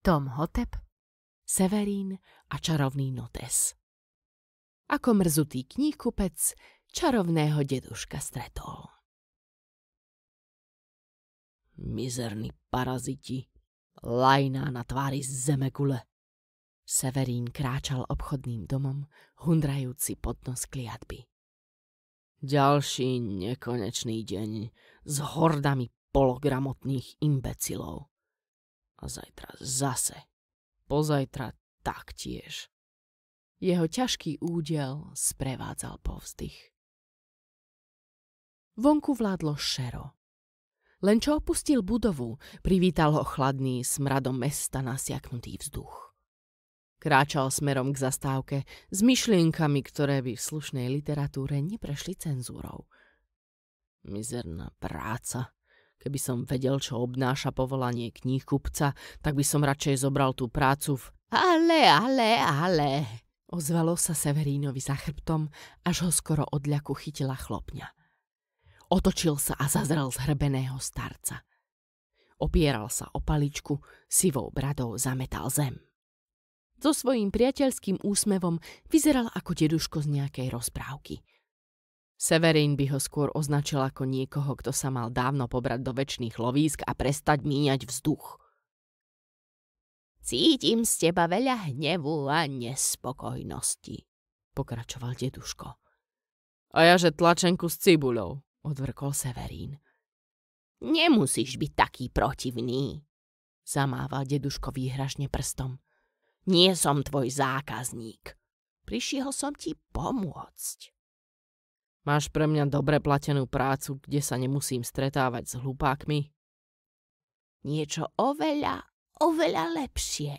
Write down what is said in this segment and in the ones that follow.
Tom Hotep, Severín a čarovný notes. Ako mrzutý kníhkupec čarovného deduška stretol. Mizerní paraziti, lajná na tvári z zemegule. Severín kráčal obchodným domom, hundrajúci pod nos kliatby. Ďalší nekonečný deň s hordami pologramotných imbecilov. A zajtra zase. Pozajtra taktiež. Jeho ťažký údel sprevádzal povzdych. Vonku vládlo šero. Len čo opustil budovu, privítal ho chladný smradom mesta nasiaknutý vzduch. Kráčal smerom k zastávke s myšlienkami, ktoré by v slušnej literatúre neprešli cenzúrou. Mizerná práca. Keby som vedel, čo obnáša povolanie kníhkupca, tak by som radšej zobral tú prácu v... Ale, ozvalo sa Severínovi za chrbtom, až ho skoro od ľaku chytila chlopňa. Otočil sa a zazrel zhrbeného starca. Opieral sa o paličku, sivou bradou zametal zem. So svojím priateľským úsmevom vyzeral ako deduško z nejakej rozprávky. Severín by ho skôr označil ako niekoho, kto sa mal dávno pobrať do večných lovísk a prestať míňať vzduch. Cítim z teba veľa hnevu a nespokojnosti, pokračoval deduško. A ja, že tlačenku s cibuľou, odvrkol Severín. Nemusíš byť taký protivný, zamával deduško výhražne prstom. Nie som tvoj zákazník. Prišiel som ti pomôcť. Máš pre mňa dobre platenú prácu, kde sa nemusím stretávať s hlupákmi? Niečo oveľa lepšie.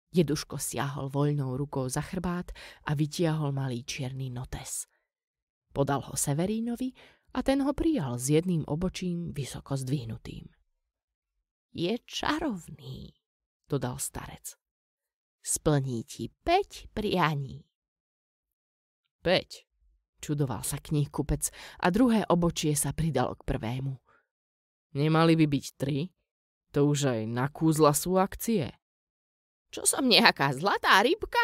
Deduško siahol voľnou rukou za chrbát a vytiahol malý čierny notes. Podal ho Severínovi a ten ho prijal s jedným obočím vysoko zdvihnutým. Je čarovný, dodal starec. Splní ti 5 prianí. 5? Čudoval sa kníhkupec a druhé obočie sa pridalo k prvému. Nemali by byť 3? To už aj na kúzla sú akcie. Čo som nejaká zlatá rybka?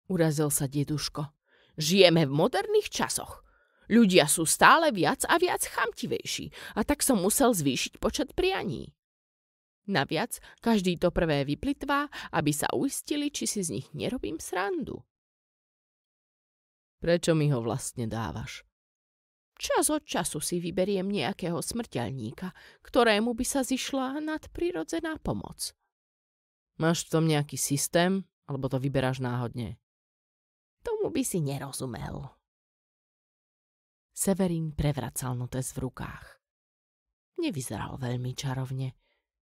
Urazil sa deduško. Žijeme v moderných časoch. Ľudia sú stále viac a viac chamtivejší a tak som musel zvýšiť počet prianí. Naviac, každý to prvé vyplitvá, aby sa uistili, či si z nich nerobím srandu. Prečo mi ho vlastne dávaš? Čas od času si vyberiem nejakého smrteľníka, ktorému by sa zišla nadprirodzená pomoc. Máš v tom nejaký systém, alebo to vyberáš náhodne? Tomu by si nerozumel. Severín prevracal notes v rukách. Nevyzeral veľmi čarovne.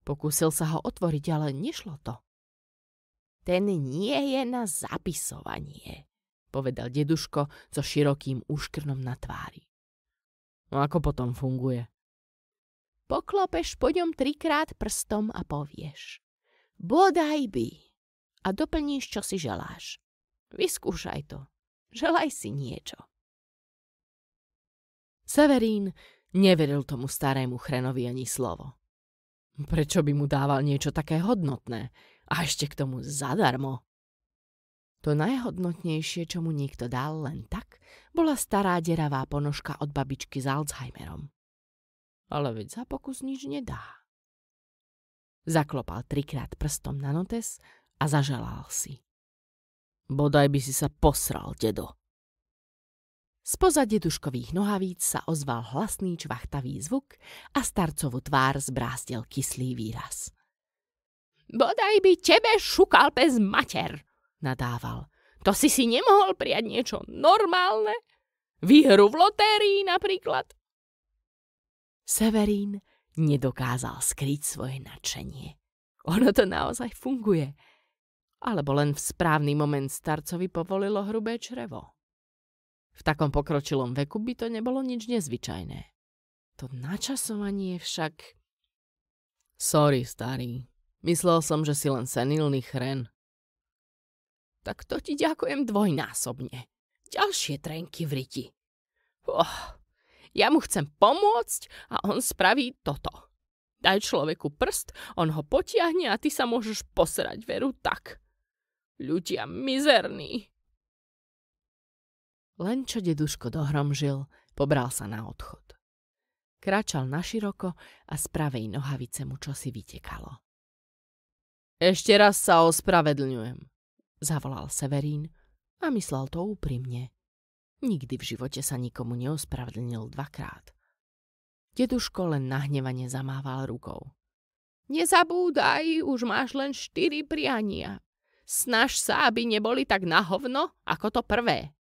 Pokúsil sa ho otvoriť, ale nešlo to. Ten nie je na zapisovanie, povedal deduško so širokým úškrnom na tvári. No ako potom funguje? Poklopeš po ňom 3-krát prstom a povieš bodaj by a doplníš, čo si želáš. Vyskúšaj to. Želaj si niečo. Severín neveril tomu starému chrenovi ani slovo. Prečo by mu dával niečo také hodnotné a ešte k tomu zadarmo? To najhodnotnejšie, čo mu niekto dal len tak, bola stará deravá ponožka od babičky s Alzheimerom. Ale veď za pokus nič nedá. Zaklopal 3-krát prstom na notes a zaželal si. Bodaj by si sa posral, dedo. Spoza deduškových nohavíc sa ozval hlasný čvachtavý zvuk a starcovú tvár zbrástil kyslý výraz. Bodaj by tebe šukal pes mater, nadával. To si nemohol prijať niečo normálne? Výhru v lotérii napríklad? Severín nedokázal skryť svoje nadšenie. Ono to naozaj funguje. Alebo len v správny moment starcovi povolilo hrubé črevo. V takom pokročilom veku by to nebolo nič nezvyčajné. To načasovanie však... Sorry, starý. Myslel som, že si len senilný chren. Tak to ti ďakujem dvojnásobne. Ďalšie trenky v riti. Ja mu chcem pomôcť a on spraví toto. Daj človeku prst, on ho potiahne a ty sa môžeš posrať, veru tak. Ľudia mizerní. Len čo deduško dohromžil, pobral sa na odchod. Kráčal naširoko a z pravej nohavice mu čosi vytekalo. Ešte raz sa ospravedlňujem, zavolal Severín a myslel to úprimne. Nikdy v živote sa nikomu neospravedlnil dvakrát. Deduško len nahnevane zamával rukou. Nezabúdaj, už máš len 4 priania. Snaž sa, aby neboli tak na hovno, ako to prvé.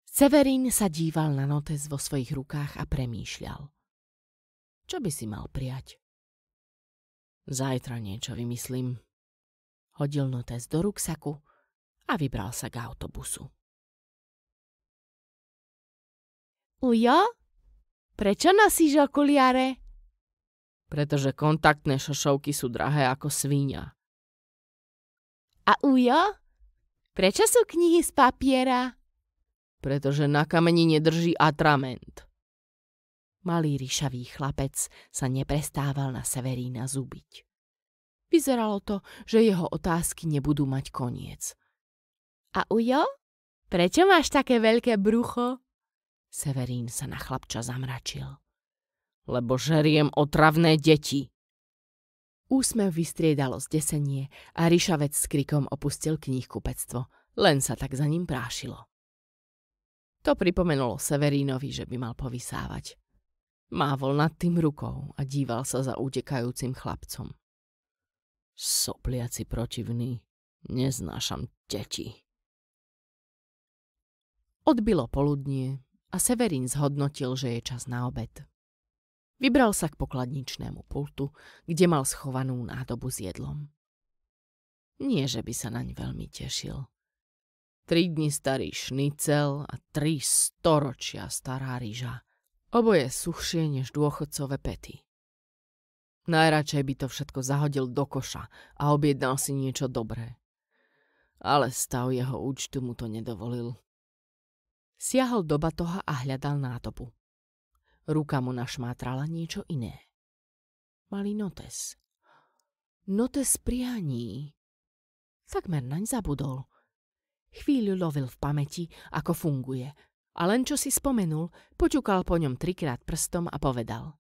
Severín sa díval na notes vo svojich rukách a premýšľal. Čo by si mal prijať? Zajtra niečo vymyslím. Hodil notes do ruksaku a vybral sa k autobusu. Ujo? Prečo nosíš okuliare? Pretože kontaktné šošovky sú drahé ako svíňa. A ujo? Prečo sú knihy z papiera? Pretože na kameni nedrží atrament. Malý ryšavý chlapec sa neprestával na Severína zubiť. Vyzeralo to, že jeho otázky nebudú mať koniec. A ujo? Prečo máš také veľké brucho? Severín sa na chlapča zamračil. Lebo žeriem otravné deti. Úsmev vystriedalo zdesenie a ryšavec s krikom opustil knihkupectvo, len sa tak za ním prášilo. To pripomenulo Severínovi, že by mal povysávať. Mávol nad tým rukou a díval sa za utekajúcim chlapcom. Sopliaci protivný, neznášam deti. Odbilo poludnie a Severín zhodnotil, že je čas na obed. Vybral sa k pokladničnému pultu, kde mal schovanú nádobu s jedlom. Nie, že by sa naň veľmi tešil. 3 dni starý šnicel a 3 storočia stará ryža. Oboje suchšie než dôchodcové pety. Najradšej by to všetko zahodil do koša a objednal si niečo dobré. Ale stav jeho účtu mu to nedovolil. Siahol do batoha a hľadal nádobu. Ruka mu našmátrala niečo iné. Malý notes. Notes prianí. Takmer naň zabudol. Chvíľu lovil v pamäti, ako funguje, a len čo si spomenul, poťukal po ňom 3-krát prstom a povedal: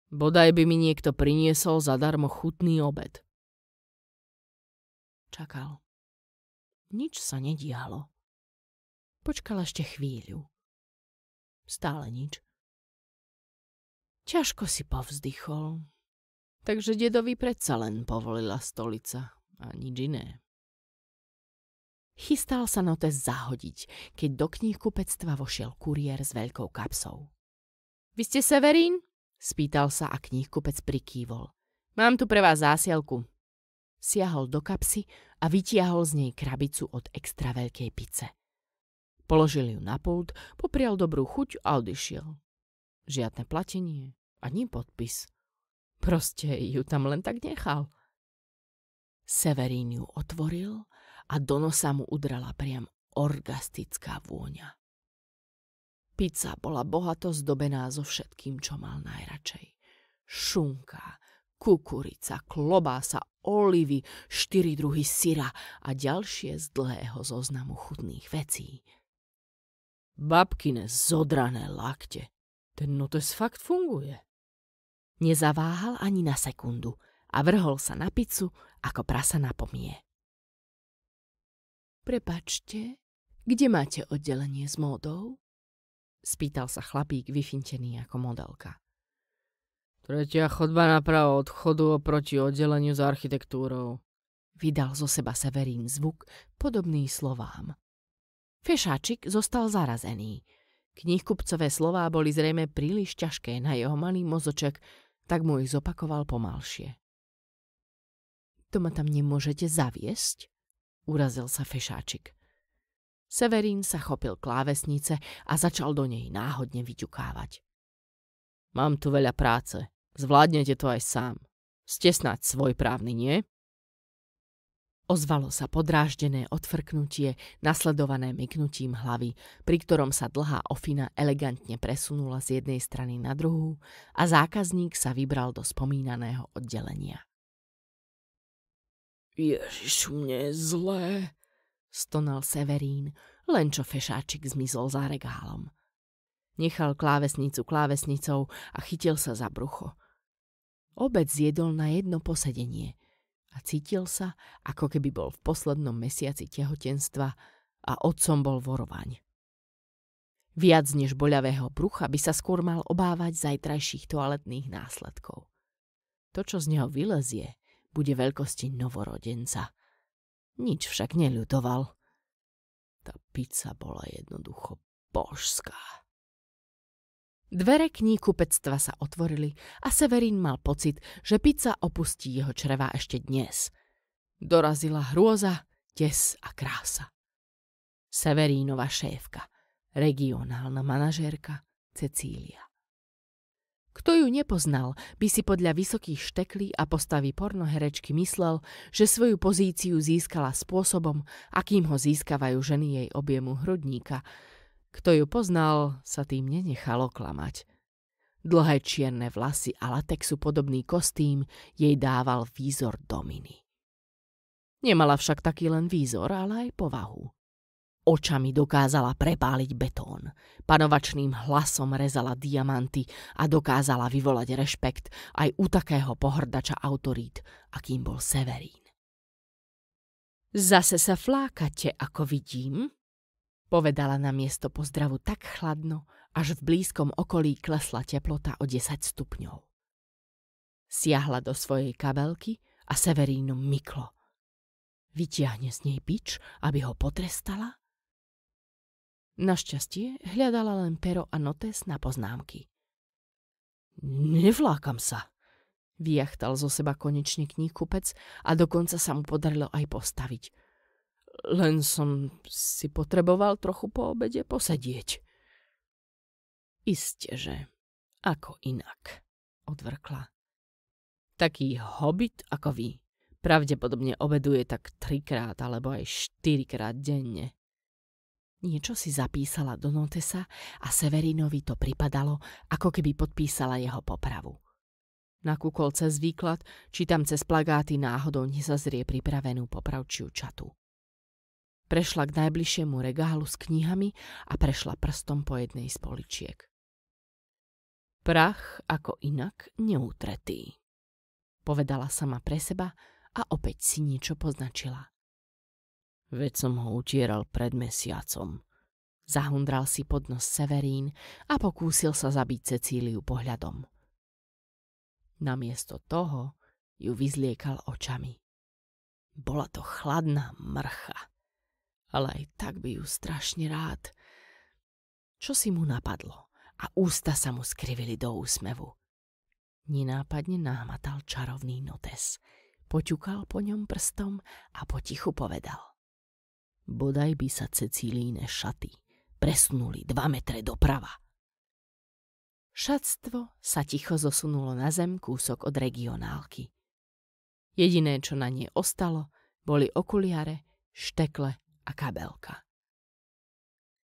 Bodaj by mi niekto priniesol zadarmo chutný obed. Čakal. Nič sa nedialo. Počkal ešte chvíľu. Stále nič. Ťažko si povzdychol. Takže dedovi predsa len povolila stolica a nič iné. Chystal sa notes zahodiť, keď do knihkupectva vošiel kuriér s veľkou kapsou. Vy ste Severín? Spýtal sa a knihkupec prikývol. Mám tu pre vás zásielku. Siahol do kapsy a vytiahol z nej krabicu od extra veľkej pice. Položil ju na pult, poprial dobrú chuť a odišiel. Žiadne platenie, ani podpis. Proste ju tam len tak nechal. Severín ju otvoril a do nosa mu udrala priam orgastická vôňa. Pizza bola bohato zdobená so všetkým, čo mal najradšej. Šunka, kukurica, klobása, olivy, 4 druhy syra a ďalšie z dlhého zoznamu chutných vecí. Babkine zodrané lakte. Ten notes fakt funguje. Nezaváhal ani na sekundu a vrhol sa na pizzu ako prasa na pomie. Prepačte, kde máte oddelenie s módou? Spýtal sa chlapík vyfintený ako modelka. 3. chodba napravo od chodu oproti oddeleniu s architektúrou. Vydal zo seba Severín zvuk podobný slovám. Fešáčik zostal zarazený. Knihkupcové slová boli zrejme príliš ťažké na jeho malý mozoček, tak mu ich zopakoval pomalšie. To ma tam nemôžete zaviesť? Urazil sa Fešáčik. Severín sa chopil klávesnice a začal do nej náhodne vyťukávať. Mám tu veľa práce. Zvládnete to aj sám. Ste snáď svojprávny, nie? Ozvalo sa podráždené odfrknutie, nasledované myknutím hlavy, pri ktorom sa dlhá ofina elegantne presunula z jednej strany na druhú a zákazník sa vybral do spomínaného oddelenia. Ježišu, mne je zlé, stonal Severín, len čo fešáčik zmizol za regálom. Nechal klávesnicu klávesnicou a chytil sa za brucho. Obed zjedol na jedno posedenie a cítil sa, ako keby bol v poslednom mesiaci tehotenstva a otcom bol vorovaň. Viac než boľavého brucha by sa skôr mal obávať zajtrajších toaletných následkov. To, čo z neho vylezie, bude veľkosti novorodenca. Nič však neľutoval. Tá pizza bola jednoducho božská. Dvere kníhkupectva sa otvorili a Severín mal pocit, že pizza opustí jeho črevá ešte dnes. Dorazila hrôza, des a krása. Severínova šéfka, regionálna manažérka Cecília. Kto ju nepoznal, by si podľa vysokých šteklí a postavy pornoherečky myslel, že svoju pozíciu získala spôsobom, akým ho získavajú ženy jej objemu hrudníka. Kto ju poznal, sa tým nenechal oklamať. Dlhé čierne vlasy a latexu podobný kostým jej dával výzor dominy. Nemala však taký len výzor, ale aj povahu. Očami dokázala prepáliť betón, panovačným hlasom rezala diamanty a dokázala vyvolať rešpekt aj u takého pohrdača autorít, akým bol Severín. Zase sa flákate, ako vidím, povedala na miesto pozdravu tak chladno, až v blízkom okolí klesla teplota o 10 stupňov. Siahla do svojej kabelky a Severínom myklo. Vytiahne z nej bič, aby ho potrestala? Našťastie hľadala len pero a notes na poznámky. Nevlákam sa, vyjachtal zo seba konečne kníhkupec a dokonca sa mu podarilo aj postaviť. Len som si potreboval trochu po obede posedieť. Isteže, ako inak, odvrkla. Taký hobit ako vy pravdepodobne obeduje tak 3-krát alebo aj 4-krát denne. Niečo si zapísala do notesa a Severínovi to pripadalo, ako keby podpísala jeho popravu. Nakúkol cez výklad, či tam cez plagáty náhodou nezazrie pripravenú popravčiu čatu. Prešla k najbližšiemu regálu s knihami a prešla prstom po jednej z poličiek. Prach ako inak neutretý, povedala sama pre seba a opäť si niečo poznačila. Veď som ho utieral pred mesiacom. Zahundral si pod nos Severín a pokúsil sa zabiť Cecíliu pohľadom. Namiesto toho ju vyzliekal očami. Bola to chladná mrcha, ale aj tak by ju strašne rád. Čo si mu napadlo a ústa sa mu skrivili do úsmevu. Nenápadne námatal čarovný notes, poťukal po ňom prstom a potichu povedal. Bodaj by sa Cecílíne šaty presunuli 2 metre doprava. Šatstvo sa ticho zosunulo na zem kúsok od regionálky. Jediné, čo na nej ostalo, boli okuliare, štekle a kabelka.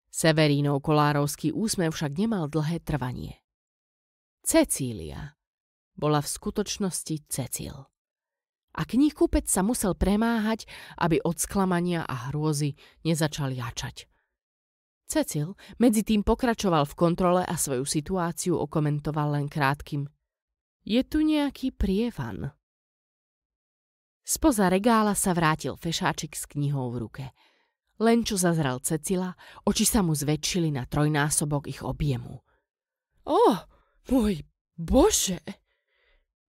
Severínov kolárovský úsmev však nemal dlhé trvanie. Cecília bola v skutočnosti Cecil. A kníhkupec sa musel premáhať, aby od sklamania a hrôzy nezačal jačať. Cecil medzi tým pokračoval v kontrole a svoju situáciu okomentoval len krátkym. Je tu nejaký prievan? Spoza regála sa vrátil fešáčik s knihou v ruke. Len čo zazrel Cecila, oči sa mu zväčšili na 3-násobok ich objemu. Môj Bože!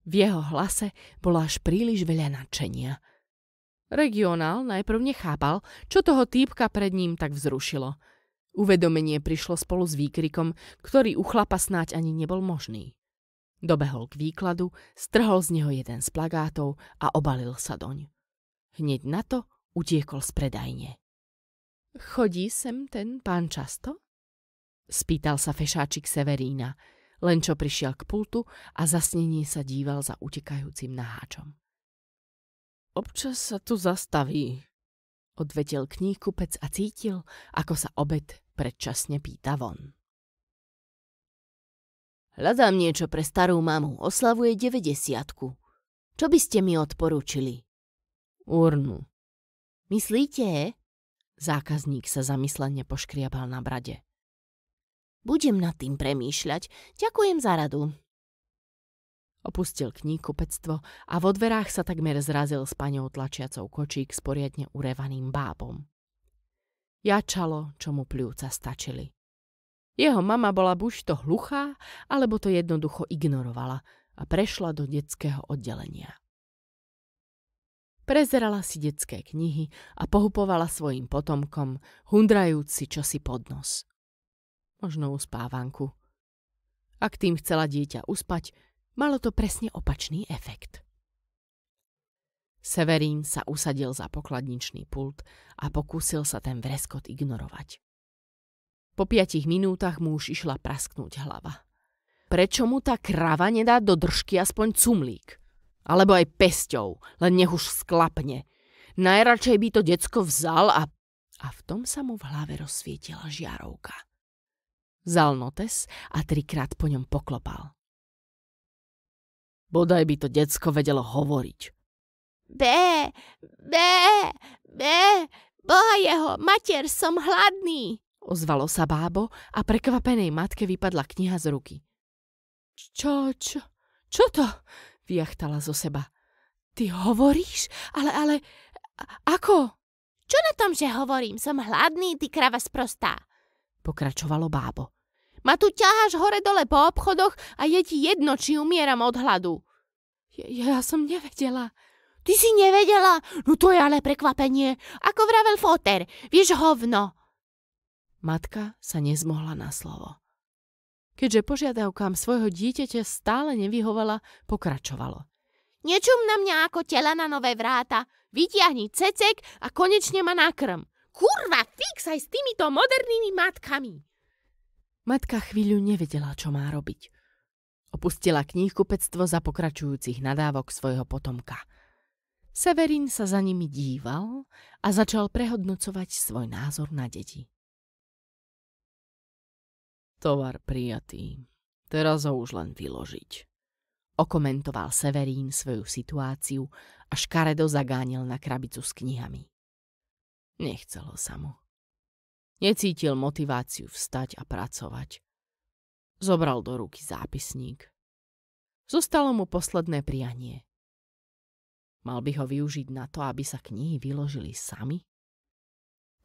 V jeho hlase bolo až príliš veľa nadšenia. Regionál najprv nechápal, čo toho týpka pred ním tak vzrušilo. Uvedomenie prišlo spolu s výkrikom, ktorý u chlapa snáď ani nebol možný. Dobehol k výkladu, strhol z neho jeden z plagátov a obalil sa doň. Hneď na to utiekol z predajne. Chodí sem ten pán často? Spýtal sa fešáčik Severína, len čo prišiel k pultu a zasnenie sa díval za utekajúcim naháčom. Občas sa tu zastaví, odvetil kníhkupec a cítil, ako sa obed predčasne pýta von. Hľadám niečo pre starú mamu, oslavuje 90-ku. Čo by ste mi odporúčili? Urnu. Myslíte? Zákazník sa zamyslene poškriabal na brade. Budem nad tým premýšľať. Ďakujem za radu. Opustil kníhkupectvo a vo dverách sa takmer zrazil s paňou tlačiacou kočík s poriadne urevaným bábom. Jačalo, čo mu pľúca stačili. Jeho mama bola buď to hluchá, alebo to jednoducho ignorovala a prešla do detského oddelenia. Prezerala si detské knihy a pohupovala svojim potomkom, hundrajúc si čosi pod nos. Možno uspávanku. Ak tým chcela dieťa uspať, malo to presne opačný efekt. Severín sa usadil za pokladničný pult a pokúsil sa ten vreskot ignorovať. Po 5 minútach mu už išla prasknúť hlava. Prečo mu tá krava nedá do držky aspoň cumlík? Alebo aj pesťou, len nech už sklapne. Najradšej by to decko vzal a v tom sa mu v hlave rozsvietila žiarovka. Vzal notes a 3-krát po ňom poklopal. Bodaj by to decko vedelo hovoriť. Bé, bé, bé, boha jeho, mater, som hladný. Ozvalo sa bábo a prekvapenej matke vypadla kniha z ruky. Čo to? Vyjachtala zo seba. Ty hovoríš? Ale, ako? Čo na tom, že hovorím? Som hladný, ty krava sprostá. Pokračovalo bábo. Ma tu ťaháš hore-dole po obchodoch a je ti jedno, či umieram od hladu. Ja som nevedela. Ty si nevedela? No to je ale prekvapenie. Ako vravel foter, vieš hovno. Matka sa nezmohla na slovo. Keďže požiadavkám svojho dieťaťa stále nevyhovala, pokračovalo. Nečum na mňa ako tela na nové vráta. Vytiahni cecek a konečne ma nakrm. Kurva, fix aj s týmito modernými matkami. Matka chvíľu nevedela, čo má robiť. Opustila kníhkupectvo za pokračujúcich nadávok svojho potomka. Severín sa za nimi díval a začal prehodnocovať svoj názor na deti. Tovar prijatý. Teraz ho už len vyložiť. Okomentoval Severín svoju situáciu a škaredo zagánil na krabicu s knihami. Nechcelo sa mu. Necítil motiváciu vstať a pracovať. Zobral do ruky zápisník. Zostalo mu posledné prianie. Mal by ho využiť na to, aby sa knihy vyložili sami?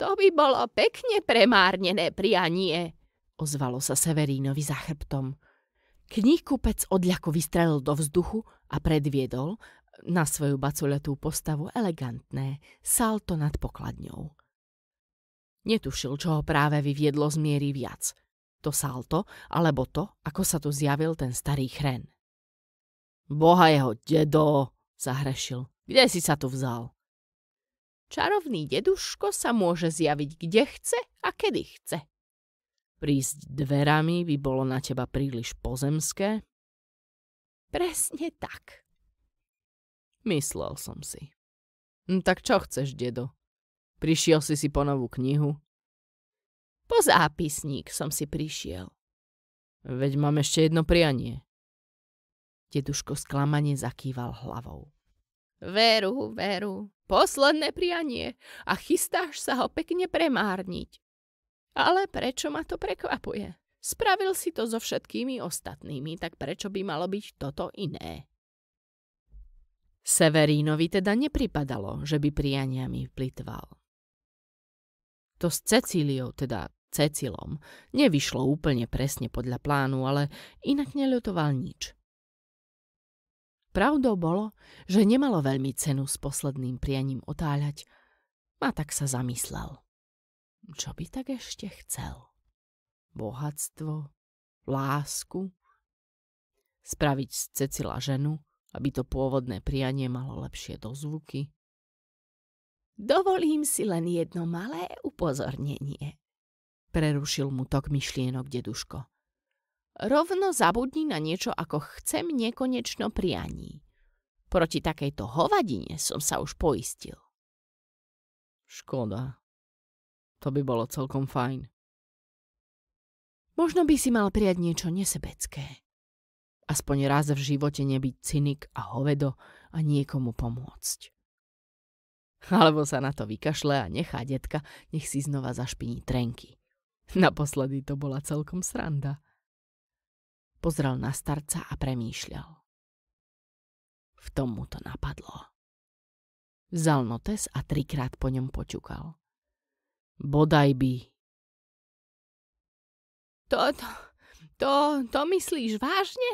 To by bolo pekne premárnené prianie, ozvalo sa Severínovi za chrbtom. Kníhkupec odľako vystrelil do vzduchu a predviedol na svoju bacuľatú postavu elegantné salto nad pokladňou. Netušil, čo ho práve vyviedlo z miery viac. To salto, alebo to, ako sa tu zjavil ten starý chren. Boha jeho dedo, zahrešil. Kde si sa tu vzal? Čarovný deduško sa môže zjaviť kde chce a kedy chce. Prísť dverami by bolo na teba príliš pozemské? Presne tak. Myslel som si. Tak čo chceš, dedo? Prišiel si po novú knihu? Po zápisník som si prišiel. Veď mám ešte jedno prianie. Deduško sklamane zakýval hlavou. Veru, posledné prianie a chystáš sa ho pekne premárniť. Ale prečo ma to prekvapuje? Spravil si to so všetkými ostatnými, tak prečo by malo byť toto iné? Severínovi teda nepripadalo, že by prianiami plitval. To s Cecíliou, teda Cecilom, nevyšlo úplne presne podľa plánu, ale inak neľutoval nič. Pravdou bolo, že nemalo veľmi cenu s posledným prianím otáľať, a tak sa zamyslel. Čo by tak ešte chcel? Bohatstvo? Lásku? Spraviť z Cecila ženu, aby to pôvodné prianie malo lepšie dozvuky? Dovolím si len jedno malé upozornenie. Prerušil mu tok myšlienok deduško. Rovno zabudni na niečo ako chcem nekonečno prianí. Proti takejto hovadine som sa už poistil. Škoda. To by bolo celkom fajn. Možno by si mal prijať niečo nesebecké. Aspoň raz v živote nebyť cynik a hovedo a niekomu pomôcť. Alebo sa na to vykašle a nechá detka, nech si znova zašpiní trenky. Naposledy to bola celkom sranda. Pozrel na starca a premýšľal. V tom mu to napadlo. Vzal notes a 3-krát po ňom počukal. Bodaj by. To myslíš vážne?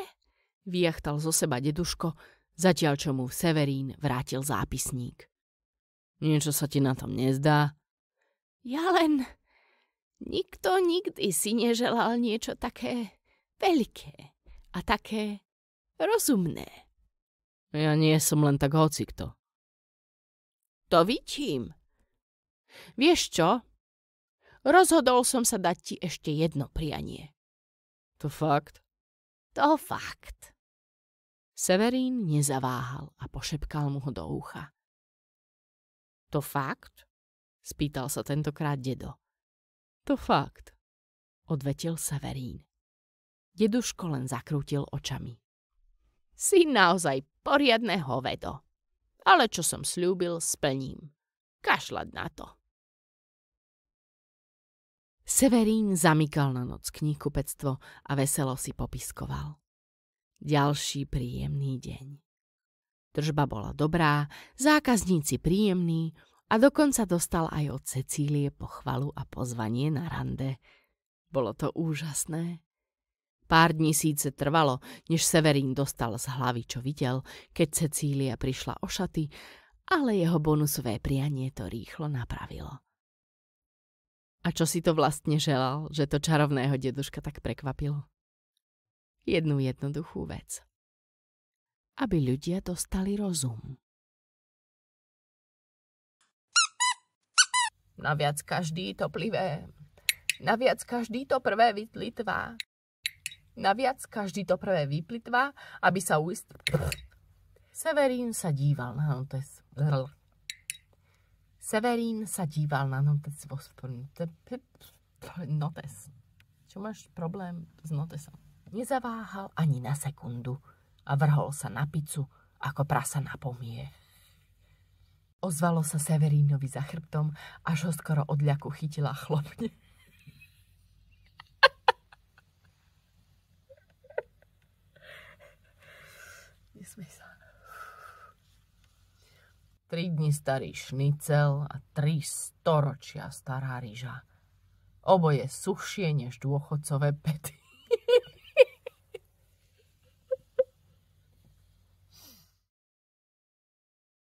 Vyjachtal zo seba deduško, zatiaľ čo mu Severín vrátil zápisník. Niečo sa ti na tom nezdá? Ja len... Nikto nikdy si neželal niečo také veľké a také rozumné. Ja nie som len tak hocikto. To vidím. Vieš čo? Rozhodol som sa dať ti ešte jedno prianie. To fakt? To fakt. Severín nezaváhal a pošepkal mu ho do ucha. To fakt? Spýtal sa tentokrát dedo. To fakt, odvetil Severín. Deduško len zakrútil očami. Si naozaj poriadne hovedo. Ale čo som sľúbil, splním. Kašľať na to. Severín zamykal na noc knihkupectvo a veselo si popiskoval. Ďalší príjemný deň. Tržba bola dobrá, zákazníci príjemní a dokonca dostal aj od Cecílie pochvalu a pozvanie na rande. Bolo to úžasné. Pár dní síce trvalo, než Severín dostal z hlavy, čo videl, keď Cecília prišla o šaty, ale jeho bonusové prianie to rýchlo napravilo. A čo si to vlastne želal, že to čarovného deduška tak prekvapilo? Jednu jednoduchú vec. Aby ľudia dostali rozum. Naviac každý to plivé, naviac každý to prvé vyplitvá. Naviac každý to prvé vyplitvá, aby sa Severín sa díval na notes. Severín sa díval na notes. Notes. Čo máš problém s notesom? Nezaváhal ani na sekundu a vrhol sa na pizzu ako prasa na pomie. Ozvalo sa Severínovi za chrbtom, až ho skoro od ľaku chytila chlopne. Nesmej sa. 3 dni starý šnicel a 3 storočia stará ryža. Oboje suchšie než dôchodcové pety.